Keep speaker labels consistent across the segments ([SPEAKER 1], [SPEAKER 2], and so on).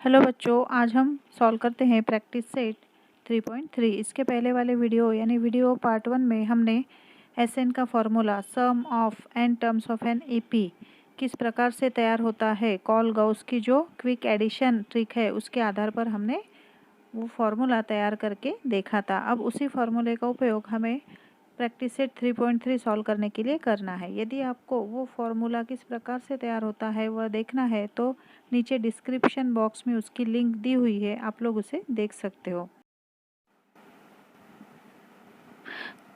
[SPEAKER 1] Hello बच्चों, आज हम सॉल्व करते हैं प्रैक्टिस सेट 3.3। इसके पहले वाले वीडियो यानी वीडियो पार्ट 1 में हमने एसएन का formula sum of n terms of an AP किस प्रकार से तैयार होता है, कॉल गाउस की जो क्विक एडिशन ट्रिक है उसके आधार पर हमने वो फॉर्मूला तैयार करके देखा था। अब उसी फॉर्मूले का उपयोग हमें प्रैक्टिस सेट 3.3 सॉल्व करने के लिए करना है। यदि आपको वो फॉर्मूला किस प्रकार से तैयार होता है वह देखना है तो नीचे डिस्क्रिप्शन बॉक्स में उसकी लिंक दी हुई है, आप लोग उसे देख सकते हो।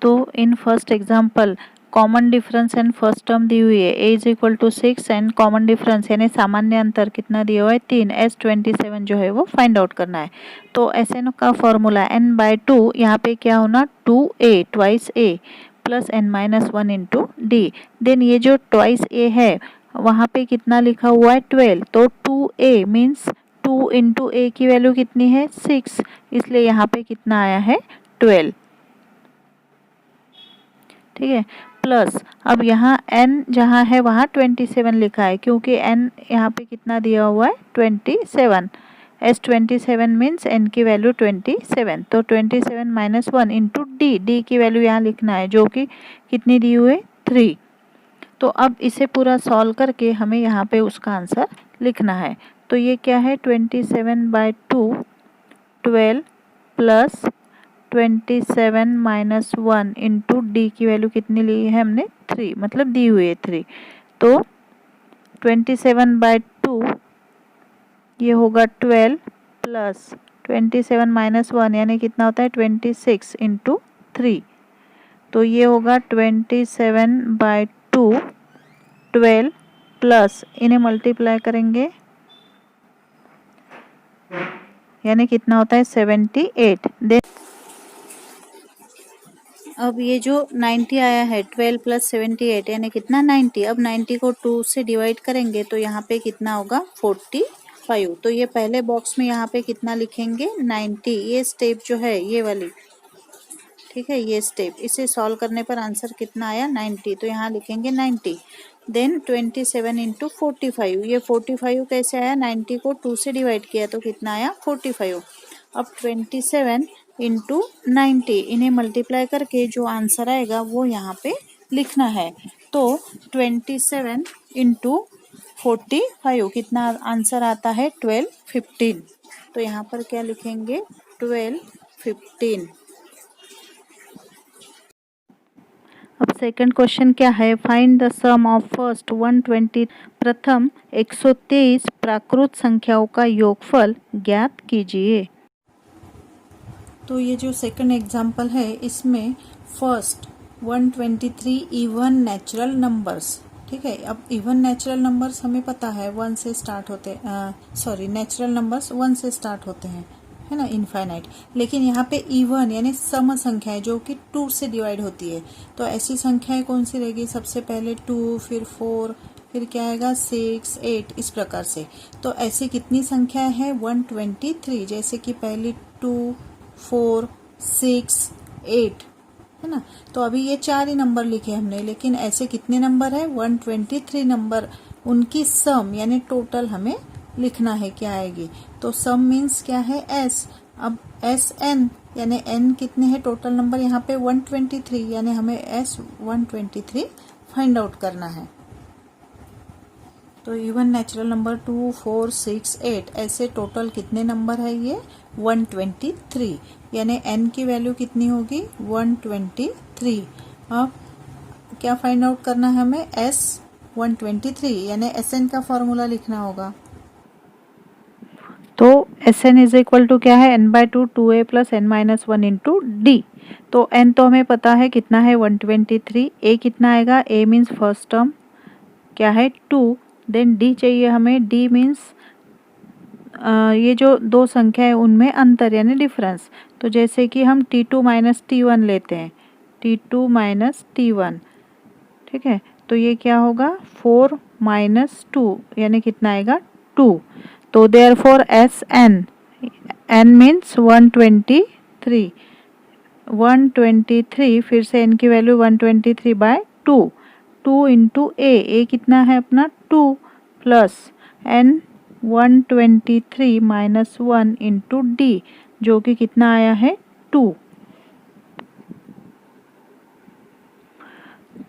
[SPEAKER 1] तो in first example common difference and first term दी हुई है a is equal to 6 and common difference यानी सामान्य अंतर कितना दिया हुआ है 3, s27 जो है वो फाइंड आउट करना है। तो Sn का फॉर्मूला n/2, यहाँ पे क्या होना 2a twice a plus n-1 into d. Then ये जो ट्वाइस a है वहाँ पे कितना लिखा हुआ है 12, तो 2a मीन्स 2 इंटू a की वैल्यू कितनी है 6, इसलिए यहाँ पे कितना आया है 12। ठीक है, प्लस अब यहाँ n जहाँ है वहाँ 27 लिखा है क्योंकि n यहाँ पे कितना दिया हुआ है 27, s27 मीन्स n की वैल्यू 27, तो 27 - 1 इंटू d की वैल्यू यहाँ लिखना है जो कि कितनी दी हुई है 3। तो अब इसे पूरा सॉल्व करके हमें यहाँ पे उसका आंसर लिखना है। तो ये क्या है 27/2 12 प्लस 27 - 1 इंटू डी की वैल्यू कितनी ली है हमने 3, मतलब दी हुई है 3। तो 27/2 ये होगा 12 प्लस 27 - 1 यानी कितना होता है 26 इंटू 3। तो ये होगा 27/2 12 प्लस इन्हें मल्टीप्लाई करेंगे यानी कितना होता है 78। देन अब ये जो 90 आया है 12 प्लस 78 यानी कितना 90। अब 90 को 2 से डिवाइड करेंगे तो यहाँ पे कितना होगा 45। तो ये पहले बॉक्स में यहाँ पे कितना लिखेंगे 90, ये स्टेप जो है ये वाली, ठीक है, ये स्टेप, इसे सॉल्व करने पर आंसर कितना आया 90, तो यहाँ लिखेंगे 90। देन 27 इंटू 45, ये 45 कैसे आया 90 को 2 से डिवाइड किया तो कितना आया 45। अब 27 इंटू 90 इन्हें मल्टीप्लाई करके जो आंसर आएगा वो यहाँ पे लिखना है। तो 27 इंटू 45 कितना आंसर आता है 1215। तो यहाँ पर क्या लिखेंगे 1215। अब सेकंड क्वेश्चन क्या है, find the sum of first 120, प्रथम 123 प्राकृत संख्याओं का योगफल ज्ञात कीजिए। तो ये जो सेकंड एग्जांपल है इसमें फर्स्ट 123 इवन नेचुरल नंबर्स, ठीक है। अब इवन नेचुरल नंबर्स हमें पता है 1 से स्टार्ट होते नेचुरल नंबर्स 1 से स्टार्ट होते हैं, है ना, इनफाइनाइट। लेकिन यहाँ पे इवन यानी सम संख्याएं जो कि 2 से डिवाइड होती है, तो ऐसी संख्याएं कौन सी रहेगी, सबसे पहले 2, फिर 4, फिर क्या आएगा 6, 8, इस प्रकार से। तो ऐसी कितनी संख्याएं हैं 123, जैसे कि पहली 2, 4, 6, 8, है ना। तो अभी ये 4 ही नंबर लिखे हमने, लेकिन ऐसे कितने नंबर है 123 नंबर, उनकी सम यानी टोटल हमें लिखना है क्या आएगी। तो सम मीन्स क्या है s। अब एस एन यानी n कितने हैं टोटल नंबर यहाँ पे 123, यानी हमें s 123 फाइंड आउट करना है। तो इवन नेचुरल नंबर 2, 4, 6, 8 ऐसे टोटल कितने नंबर है ये 123, यानी n की वैल्यू कितनी होगी 123। अब क्या फाइंड आउट करना है हमें s 123 यानी Sn का फॉर्मूला लिखना होगा। तो Sn इज इक्वल टू क्या है n/2 2a plus n-1 into d. तो n तो हमें पता है कितना है 123, a कितना आएगा, a मीन्स फर्स्ट टर्म क्या है 2, देन d चाहिए हमें, d मीन्स ये जो दो संख्या है उनमें अंतर यानी डिफरेंस। तो जैसे कि हम t2 माइनस t1 लेते हैं, t2 माइनस t1, ठीक है, तो ये क्या होगा 4 माइनस 2 यानी कितना आएगा 2। तो देयरफॉर Sn, n मीन्स 123, 123 फिर से n की वैल्यू 123/2, 2 इंटू a कितना है अपना 2 plus n 123 minus 1 into D, जो कि कितना आया है 2।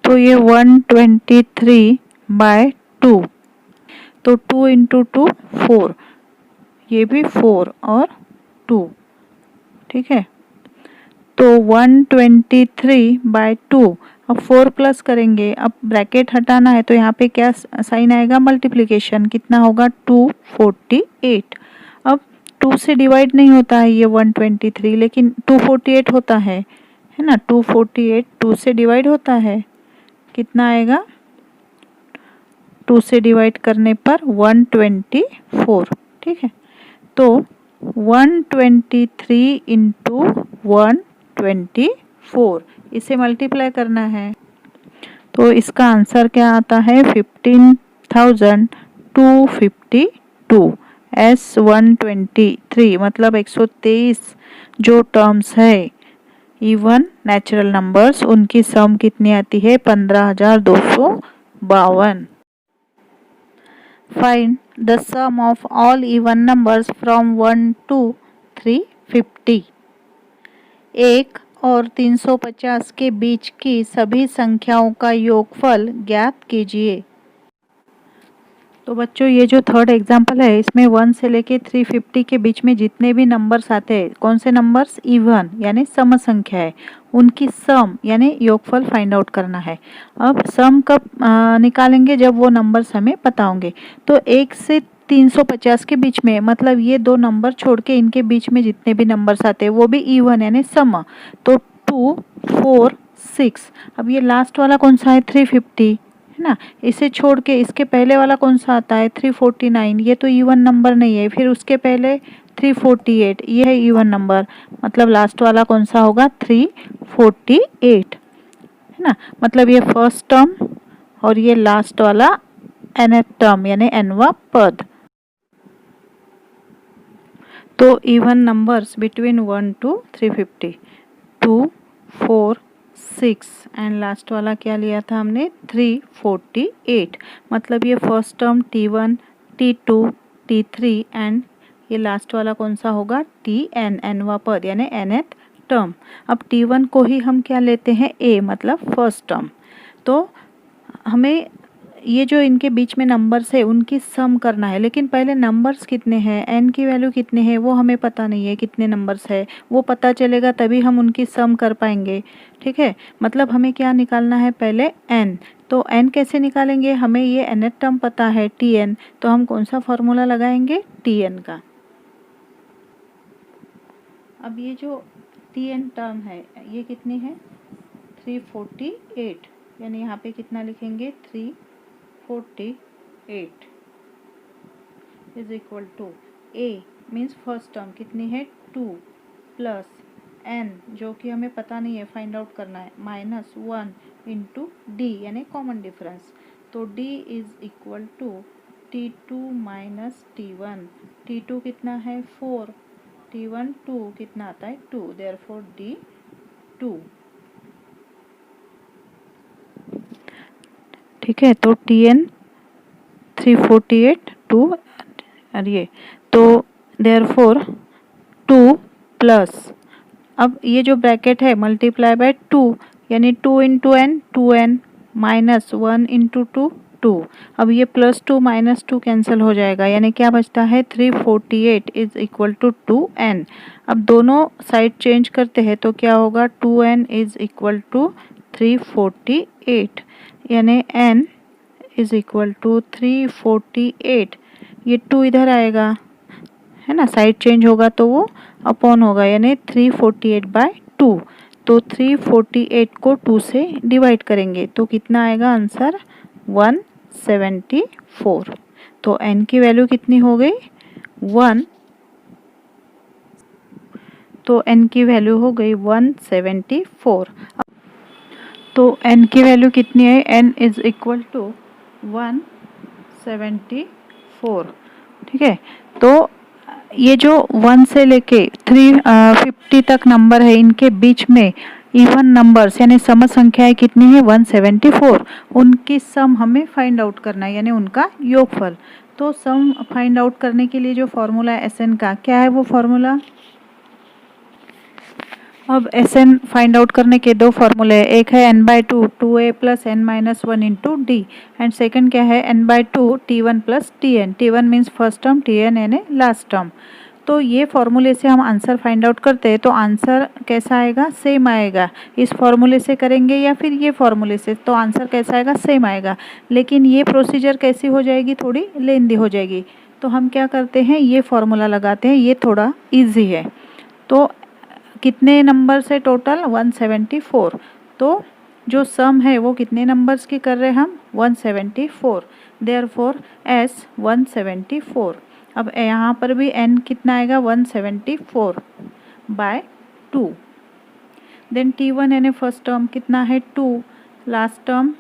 [SPEAKER 1] तो ये 123/2, तो 2 इंटू 2 4, ये भी 4 और 2, ठीक है। तो 123/2, अब 4 प्लस करेंगे, अब ब्रैकेट हटाना है तो यहाँ पे क्या साइन आएगा, मल्टीप्लिकेशन, कितना होगा 248। अब 2 से डिवाइड नहीं होता है ये 123, लेकिन 248 होता है ना, 248 2 से डिवाइड होता है, कितना आएगा 2 से डिवाइड करने पर 124, ठीक है। तो 123 इंटू 124, इसे मल्टीप्लाई करना है, तो इसका आंसर क्या आता है 15,252। S123 मतलब 123 जो टर्म्स है इवन नेचुरल नंबर्स, उनकी सम कितनी आती है 15,252। Find the sum of all even numbers from 1 to 350। 1 और 350 के बीच की सभी संख्याओं का योगफल ज्ञात कीजिए। तो बच्चों ये जो थर्ड एग्जाम्पल है, इसमें 1 से लेके 350 के बीच में जितने भी नंबर्स आते हैं, कौन से नंबर्स, इवन यानी सम संख्या है, उनकी सम यानी योगफल फाइंड आउट करना है। अब सम कब निकालेंगे, जब वो नंबर्स हमें पता होंगे। तो 1 से 350 के बीच में, मतलब ये दो नंबर छोड़ के इनके बीच में जितने भी नंबर्स आते हैं वो भी इवन यानी सम। तो 2 4 6, अब ये लास्ट वाला कौन सा है 350 है ना, इसे छोड़ के इसके पहले वाला कौन सा आता है 349, ये तो इवन नंबर नहीं है। फिर उसके पहले 348, ये है इवन नंबर, मतलब लास्ट वाला कौन सा होगा 348 है ना। मतलब ये फर्स्ट टर्म और ये लास्ट वाला nth टर्म यानी nवां पद। तो even numbers between 1 to 350, 2 4 6 and last वाला क्या लिया था हमने 348, मतलब ये first term T1 T2 T3 and ये लास्ट वाला कौन सा होगा Tn, nवां पद यानी nth टर्म। अब T1 को ही हम क्या लेते हैं A, मतलब फर्स्ट टर्म। तो हमें ये जो इनके बीच में नंबर्स है उनकी सम करना है, लेकिन पहले नंबर्स कितने हैं, n की वैल्यू कितने हैं वो हमें पता नहीं है, कितने नंबर्स है वो पता चलेगा तभी हम उनकी सम कर पाएंगे, ठीक है। मतलब हमें क्या निकालना है पहले n। तो n कैसे निकालेंगे, हमें ये nth टर्म पता है Tn, तो हम कौन सा फॉर्मूला लगाएंगे Tn का। अब ये जो Tn टर्म है ये कितनी है 348, यानी यहाँ पे कितना लिखेंगे 348 is equal to A means first term कितनी है 2 प्लस n जो कि हमें पता नहीं है फाइंड आउट करना है माइनस 1 इंटू D यानी कॉमन डिफरेंस। तो D is equal to T2 minus T1, T2 कितना है 4, T1 2 कितना आता है 2, देयरफॉर D 2, ठीक है। तो Tn 348 2 और ये तो देयरफॉर 2 प्लस, अब ये जो ब्रैकेट है मल्टीप्लाई बाय 2 यानी 2 into n 2n minus 1 into 2 2, अब ये प्लस 2 माइनस 2 कैंसिल हो जाएगा, यानी क्या बचता है 348 इज इक्वल टू 2n। अब दोनों साइड चेंज करते हैं तो क्या होगा 2n इज इक्वल टू 348 यानी n इज इक्वल टू 348, ये 2 इधर आएगा है ना, साइड चेंज होगा तो वो अपॉन होगा यानी 348/2। तो 348 को 2 से डिवाइड करेंगे तो कितना आएगा आंसर 174। तो n की वैल्यू कितनी हो गई 1, तो n की वैल्यू हो गई 174। तो n की वैल्यू कितनी है, n इज इक्वल टू 174, ठीक है। तो ये जो 1 से लेके 350 तक नंबर है इनके बीच में इवन नंबर्स यानी सम संख्याएं कितनी है 174, उनकी सम हमें फाइंड आउट करना है यानी उनका योगफल। तो सम फाइंड आउट करने के लिए जो फॉर्मूला है एस एन का, क्या है वो फॉर्मूला? अब एस एन फाइंड आउट करने के दो फॉर्मूले हैं, एक है n/2 2a plus n minus 1 into D, and second क्या है n/2 t1 plus tn। t1 means first term, tn यानी लास्ट टर्म। तो ये फॉर्मूले से हम आंसर फाइंड आउट करते हैं, तो आंसर कैसा आएगा? सेम आएगा। इस फॉर्मूले से करेंगे या फिर ये फॉर्मूले से, तो आंसर कैसा आएगा? सेम आएगा। लेकिन ये प्रोसीजर कैसी हो जाएगी? थोड़ी लेंदी हो जाएगी। तो हम क्या करते हैं, ये फॉर्मूला लगाते हैं, ये थोड़ा ईजी है। तो कितने नंबर से टोटल? 174। तो जो सम है वो कितने नंबर्स की कर रहे हैं हम? 174। Therefore S 174। अब यहाँ पर भी n कितना आएगा? 174 बाय 2। देन t1 यानी फर्स्ट टर्म कितना है? 2, लास्ट टर्म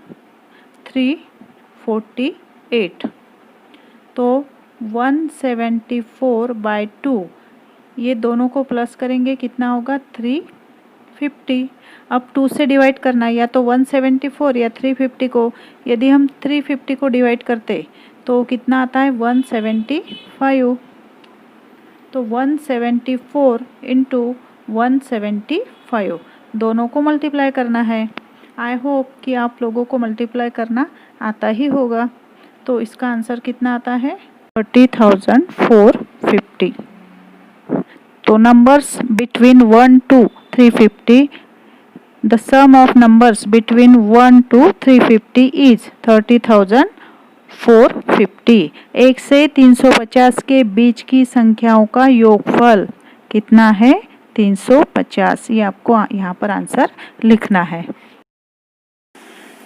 [SPEAKER 1] 348। तो 174 बाय 2, ये दोनों को प्लस करेंगे, कितना होगा? 350। अब 2 से डिवाइड करना, या तो 174 या 350 को। यदि हम 350 को डिवाइड करते तो कितना आता है? 175। तो 174 इंटू 175, दोनों को मल्टीप्लाई करना है। आई होप कि आप लोगों को मल्टीप्लाई करना आता ही होगा। तो इसका आंसर कितना आता है? 30,450। तो numbers between 1 to 350, the sum of numbers between 1 to 350 is 30,450। 1 से 350 के बीच की संख्याओं का योगफल कितना है? 350। ये आपको यहाँ पर आंसर लिखना है।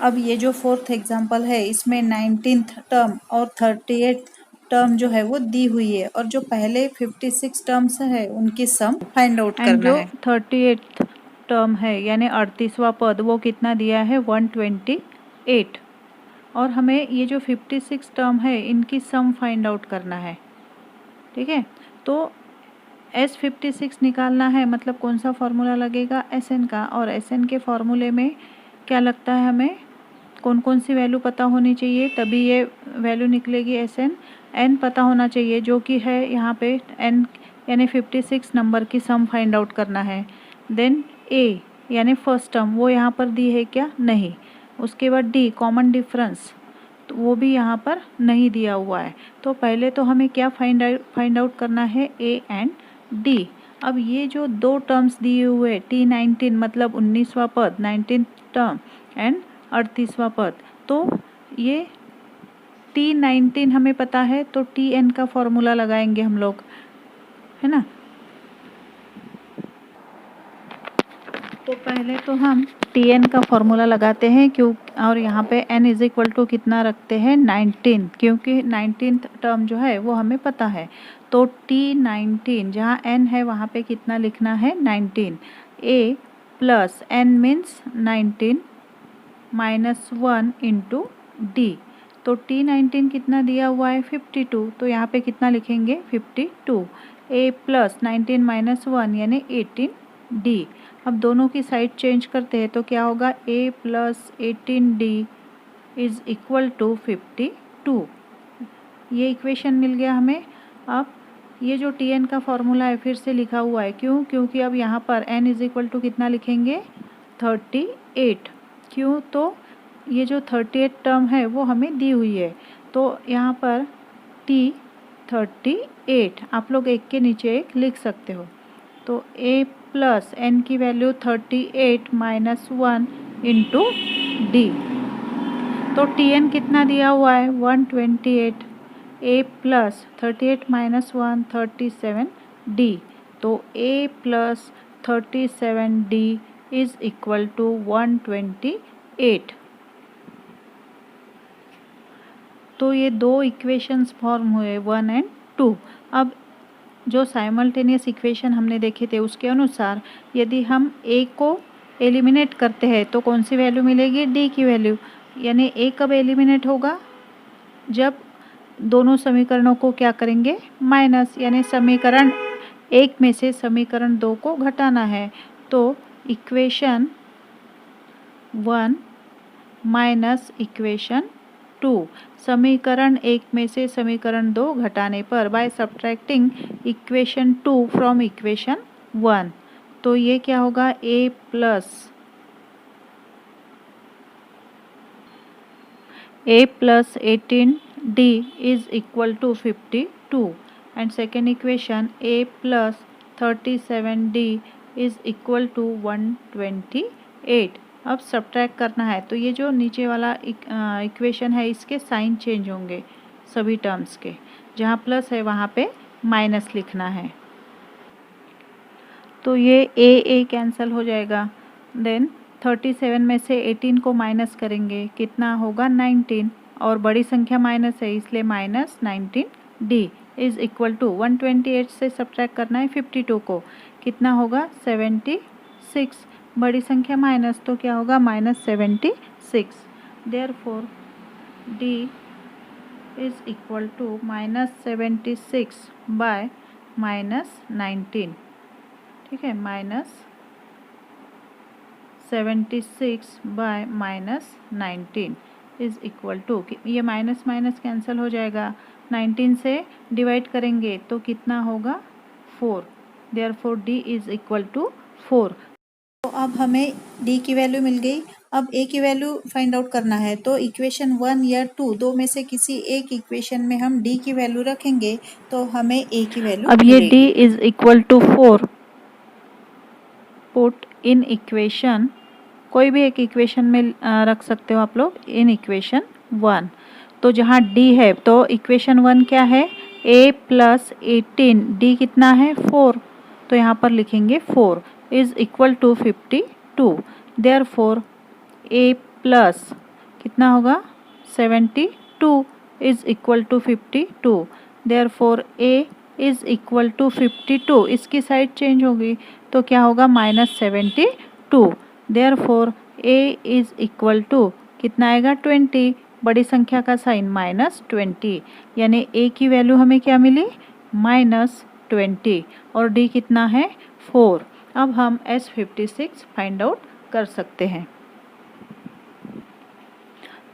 [SPEAKER 1] अब ये जो फोर्थ एग्जाम्पल है, इसमें 19th टर्म और 38th टर्म जो है वो दी हुई है, और जो पहले 56 टर्म्स है उनकी सम फाइंड आउट करना है। जो 38th टर्म है यानी 38वां पद, वो कितना दिया है? 128। और हमें ये जो 56 टर्म है इनकी सम फाइंड आउट करना है। ठीक है, तो S56 निकालना है, मतलब कौन सा फॉर्मूला लगेगा? SN का। और SN के फॉर्मूले में क्या लगता है हमें? कौन कौन सी वैल्यू पता होनी चाहिए, तभी ये वैल्यू निकलेगी SN। N पता होना चाहिए, जो कि है यहाँ पे N यानी 56 नंबर की सम फाइंड आउट करना है। देन A यानी फर्स्ट टर्म, वो यहाँ पर दी है क्या? नहीं। उसके बाद D कॉमन डिफरेंस, तो वो भी यहाँ पर नहीं दिया हुआ है। तो पहले तो हमें क्या फाइंड आउट करना है? A and D। अब ये जो दो टर्म्स दिए हुए T19 मतलब 19वां पद, 19th टर्म, एंड 38वां पद, तो ये T19 हमें पता है, तो Tn का फॉर्मूला लगाएंगे हम लोग, है ना। तो पहले तो हम Tn का फॉर्मूला लगाते हैं, क्यों, और यहाँ पे n इज इक्वल टू कितना रखते हैं? 19, क्योंकि 19th टर्म जो है वो हमें पता है। तो T19 जहाँ n है वहाँ पे कितना लिखना है? 19। A plus n means 19 minus 1 into D। तो T19 कितना दिया हुआ है? 52। तो यहाँ पे कितना लिखेंगे? 52। A प्लस 19 माइनस 1 यानी 18D। अब दोनों की साइड चेंज करते हैं तो क्या होगा? A plus 18D is equal to 52। ये इक्वेशन मिल गया हमें। अब ये जो Tn का फॉर्मूला है फिर से लिखा हुआ है, क्यों? क्योंकि अब यहाँ पर n इज इक्वल टू कितना लिखेंगे? 38। क्यों? तो ये जो 38 टर्म है वो हमें दी हुई है, तो यहाँ पर T38 आप लोग एक के नीचे एक लिख सकते हो। तो A प्लस n की वैल्यू 38 माइनस 1 इंटू D। तो Tn कितना दिया हुआ है? 128। A plus 38 minus 1 37D। तो A plus 37D is equal to 128। तो ये दो इक्वेशंस फॉर्म हुए 1 एंड 2। अब जो साइमल्टेनियस इक्वेशन हमने देखे थे उसके अनुसार यदि हम A को एलिमिनेट करते हैं तो कौन सी वैल्यू मिलेगी? D की वैल्यू। यानी A कब एलिमिनेट होगा? जब दोनों समीकरणों को क्या करेंगे? माइनस, यानी समीकरण 1 में से समीकरण 2 को घटाना है। तो इक्वेशन 1 माइनस इक्वेशन 2। समीकरण 1 में से समीकरण 2 घटाने पर by subtracting equation 2 from equation 1। तो ये क्या होगा, a plus 18d is equal to 52 and second equation a plus 37d is equal to 128। अब सब्ट्रैक्ट करना है तो ये जो नीचे वाला इक्वेशन है इसके साइन चेंज होंगे सभी टर्म्स के, जहाँ प्लस है वहाँ पे माइनस लिखना है। तो ये a कैंसिल हो जाएगा, देन 37 में से 18 को माइनस करेंगे, कितना होगा 19, और बड़ी संख्या माइनस है इसलिए minus 19d is equal to 128 से सब्ट्रैक्ट करना है 52 को, कितना होगा 76, बड़ी संख्या माइनस तो क्या होगा minus 76। Therefore d is equal to minus 76 by minus 19, ठीक है, minus 76 by minus 19 is equal to, ये माइनस माइनस कैंसिल हो जाएगा, 19 से डिवाइड करेंगे तो कितना होगा 4। Therefore d is equal to 4। तो अब हमें d की वैल्यू मिल गई। अब a की वैल्यू फाइंड आउट करना है तो इक्वेशन 1 या 2 दो में से किसी एक इक्वेशन में हम d की वैल्यू रखेंगे तो हमें a की वैल्यू अब ये d is equal to 4 put in equation, कोई भी एक इक्वेशन में रख सकते हो आप लोग, इन इक्वेशन 1। तो जहाँ d है तो इक्वेशन 1 क्या है, a प्लस 18, d कितना है 4, तो यहाँ पर लिखेंगे 4 is equal to 52। Therefore a plus कितना होगा 72 is equal to 52। Therefore a is equal to 52, इसकी साइड चेंज होगी तो क्या होगा minus 72। Therefore a is equal to कितना आएगा 20, बड़ी संख्या का साइन माइनस 20, यानी a की वैल्यू हमें क्या मिली माइनस 20 और d कितना है 4। अब हम S56 फाइंड आउट कर सकते हैं।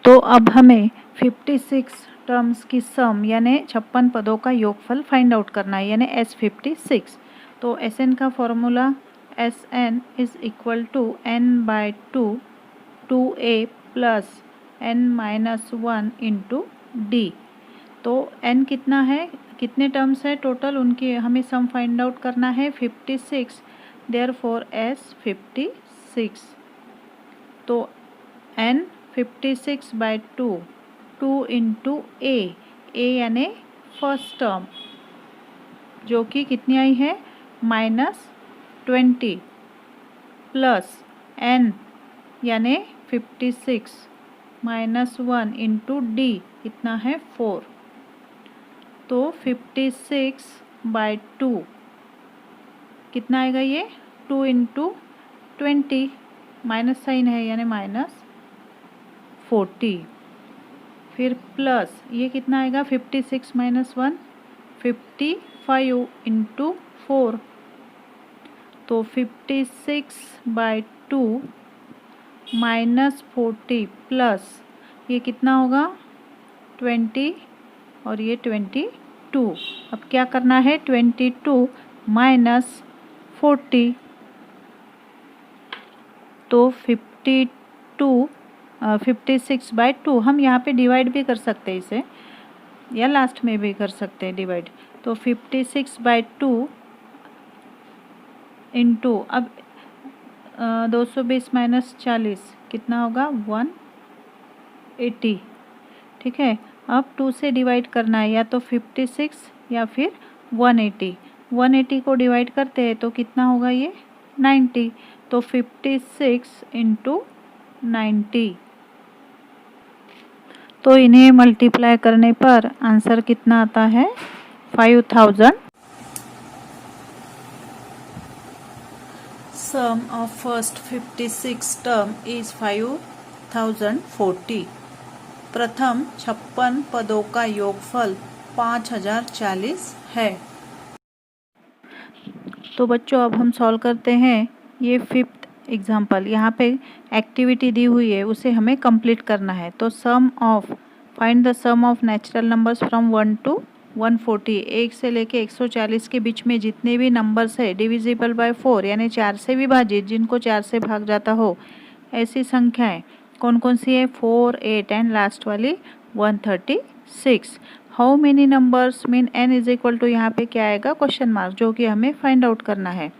[SPEAKER 1] तो अब हमें 56 टर्म्स की सम यानी 56 पदों का योगफल फाइंड आउट करना है, यानी S56। तो Sn का formula Sn is equal to n/2 2a plus n-1 into d। तो n कितना है, कितने टर्म्स है टोटल, उनकी हमें सम फाइंड आउट करना है 56। देयरफॉर S56, तो n 56/2 2 इंटू a यानी फर्स्ट टर्म जो कि कितनी आई है -20 प्लस n यानी 56 -1 इंटू d कितना है 4। तो 56/2 कितना आएगा ये 2 इंटू 20, माइनस साइन है यानी -40, फिर प्लस ये कितना आएगा 56 -1 55 इंटू 4। तो 56/2 -40 प्लस ये कितना होगा 20 और ये 22। अब क्या करना है 22 माइनस 40, तो 56/2 हम यहाँ पे डिवाइड भी कर सकते हैं इसे, या लास्ट में भी कर सकते हैं डिवाइड। तो 56/2 इंटू, अब 220 माइनस 40 कितना होगा 180, ठीक है। अब 2 से डिवाइड करना है, या तो 56 या फिर 180। 180 को डिवाइड करते हैं तो कितना होगा ये 90, तो 56 इंटू 90। तो इन्हें मल्टीप्लाई करने पर आंसर कितना आता है 5000। सम ऑफ फर्स्ट 56 टर्म इज 5040। प्रथम 56 पदों का योगफल 5040 है। तो बच्चों अब हम सॉल्व करते हैं ये 5th एग्जाम्पल। यहाँ पे एक्टिविटी दी हुई है उसे हमें कंप्लीट करना है। तो sum of find the sum of natural numbers from 1 to 140। 1 से लेके 140 के बीच में जितने भी नंबर्स है डिविजिबल बाय 4 यानी 4 से विभाजित, जिनको 4 से भाग जाता हो, ऐसी संख्याएं कौन कौन सी है? 4, 8 एंड लास्ट वाली 136। How many numbers mean n is equal to, यहाँ पे क्या आएगा? क्वेश्चन मार्क, जो कि हमें फाइंड आउट करना है।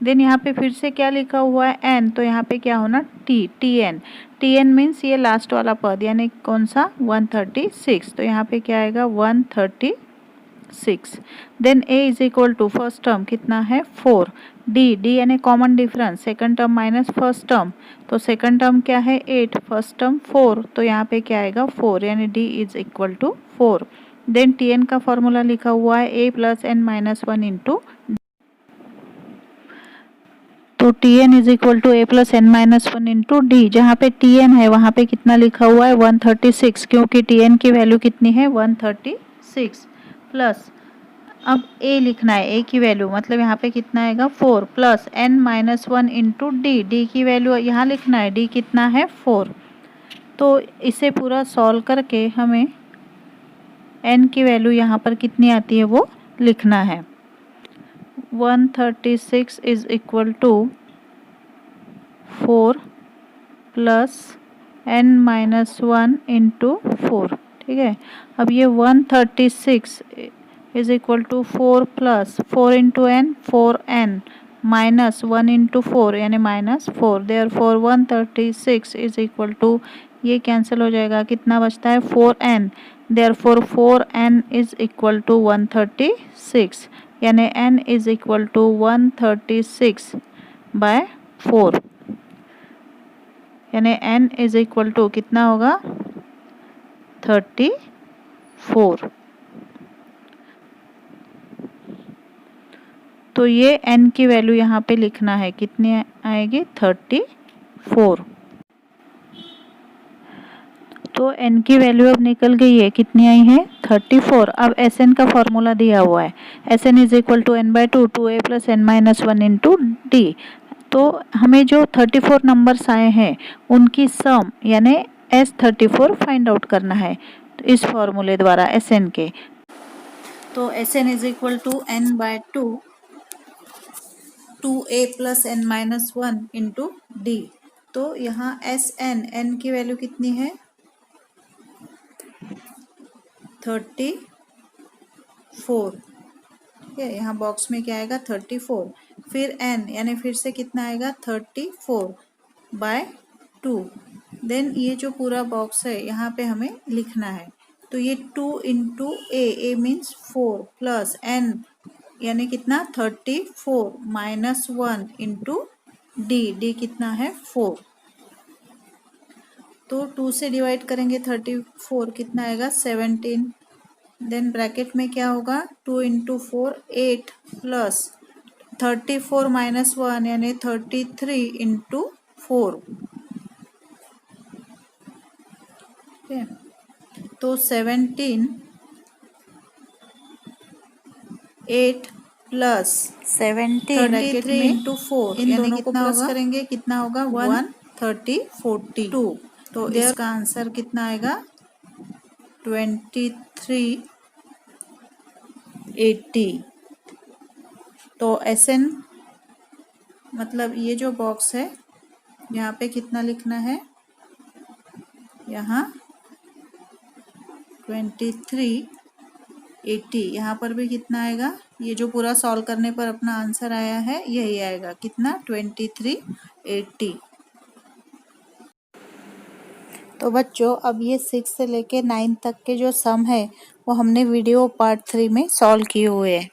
[SPEAKER 1] देन यहाँ पे फिर से क्या लिखा हुआ है? n, तो यहाँ पे क्या होना? tn। tn मीन्स ये लास्ट वाला पद यानी कौन सा? 136। तो यहाँ पे क्या आएगा? 136। Then a is equal to first term कितना है? 4। d यानी common difference, second term minus first term, तो सेकंड टर्म क्या है? 8, फर्स्ट टर्म 4, तो यहाँ पे क्या आएगा? 4 यानी d is equal to 4। Then tn का फॉर्मूला लिखा हुआ है a plus n minus 1 into, तो tn is equal to a plus n minus 1 into d. जहाँ पे tn है वहाँ पे कितना लिखा हुआ है? 136, क्योंकि tn की वैल्यू कितनी है? 136 प्लस, अब a लिखना है, a की वैल्यू मतलब यहाँ पे कितना आएगा? 4 plus n minus 1 into D. D की वैल्यू यहाँ लिखना है, d कितना है? 4। तो इसे पूरा सॉल्व करके हमें n की वैल्यू यहाँ पर कितनी आती है वो लिखना है। 136 is equal to 4 plus n minus 1 into 4। ठीक है, अब ये 136 is equal to 4 plus 4 into n, 4n minus 1 into 4 यानी minus 4। Therefore 136 is equal to, ये कैंसिल हो जाएगा, कितना बचता है? 4n। Therefore 4n is equal to 136 यानी n is equal to 136 by 4 यानी n इज इक्वल टू कितना होगा? 34। तो ये n की वैल्यू यहाँ पे लिखना है, कितनी आएगी? 34। तो n की वैल्यू अब निकल गई है, कितनी आई है? 34। अब Sn का फॉर्मूला दिया हुआ है, Sn is equal to n by 2 2a plus n minus 1 into d. तो हमें जो 34 नंबर्स आए हैं उनकी सम यानी S34 फाइंड आउट करना है, तो इस फॉर्मूले द्वारा Sn के। तो Sn is equal to n by 2 2a plus n minus 1 into d. तो यहाँ Sn, n की वैल्यू कितनी है? 34। ठीक है, यहाँ बॉक्स में क्या आएगा? 34। फिर n यानी फिर से कितना आएगा? 34 बाय 2। देन ये जो पूरा बॉक्स है यहाँ पे हमें लिखना है, तो ये 2 into a means 4 plus n यानी कितना? 34 माइनस 1 इंटू डी कितना है? 4। तो 2 से डिवाइड करेंगे 34, कितना आएगा? 17। देन ब्रैकेट में क्या होगा? 2 इंटू 4 8 प्लस 34 माइनस 1 यानी 33 इंटू 4। तो 17 8 प्लस 33 इंटू 4, इन दोनों को प्लस करेंगे, कितना होगा? 142। तो इसका आंसर कितना आएगा? 2380। तो Sn मतलब ये जो बॉक्स है यहाँ पे कितना लिखना है? यहाँ 2380। यहाँ पर भी कितना आएगा? ये जो पूरा सॉल्व करने पर अपना आंसर आया है यही आएगा, कितना? 2380। तो बच्चों अब ये 6 से लेके 9 तक के जो सम है वो हमने वीडियो पार्ट 3 में सॉल्व किए हुए हैं।